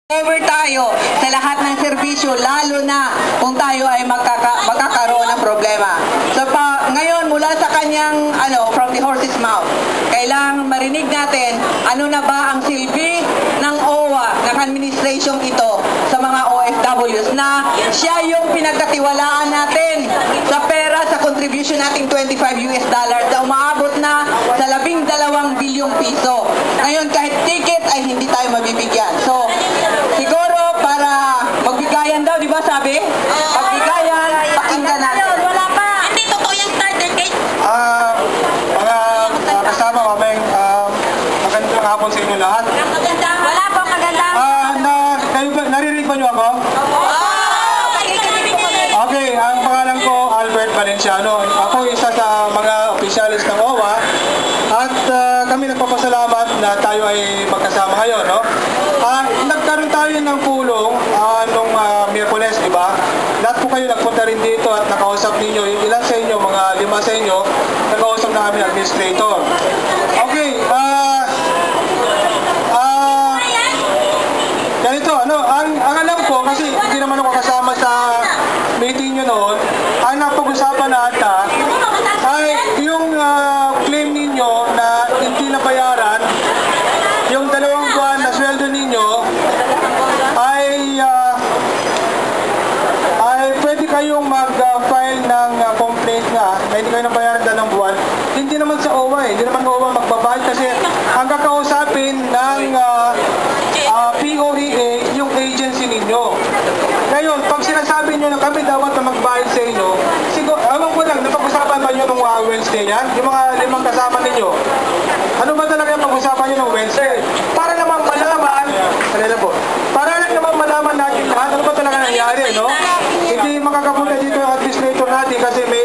Cover tayo sa lahat ng serbisyo, lalo na kung tayo ay magkakaroon ng problema. So ngayon, mula sa kanyang, from the horse's mouth, kailangang marinig natin ano na ba ang silbi ng OWA, ng administration ito sa mga OFWs na siya yung pinagkatiwalaan natin sa pera, sa contribution nating $25 na umaabot na sa 12 bilyong piso. Ngayon, kahit ticket ay hindi tayo mabibigyan. So, siguro para magbigayan daw, di ba sabi? Magbigayan, pakinggan natin. Wala pa. Hindi totoo yung starter kit. Mga kasama kami, magandang hapon sa inyo lahat. Wala po magandang. Naririnig ba niyo ako? Okay, ang pangalan ko Albert Valenciano. Ako isa sa mga opisyalis ng OWA at kami nagpapasalamat na tayo ay magkasama ngayon, no? Nagkaroon tayo ng pulong nung Miyerkules, di ba? Lahat po kayo nagpunta rin dito at nakausap ninyo, ilan sa inyo, mga 5 sa inyo, nakausap na kami administrator. Okay, ganito, ang alam ko, kasi hindi naman ako kasama sa meeting nyo noon, ang napag-usapan na ata ay yung claim ninyo na hindi nabayaran, yung 2 buwan na sweldo ninyo ay pwede kayong mag-file ng complaint nga na hindi kayo nabayaran 2 buwan. Hindi naman sa OWA hindi naman OWA magbabayad kasi ang kakausapin ng POEA yung agency ninyo. Ngayon, pag sinasabi nyo na kami dapat na magbayad sa inyo, siguro, alam ko lang, napag-usapan ba nyo nung Wednesday yan? Yung mga 5 kasama ninyo. Ano ba talaga yung pag-usapan nyo nung Wednesday? Para naman malaman, para lang naman malaman natin lahat, ano ba talaga nangyari, no? Hindi makakapunta dito yung administrator natin kasi may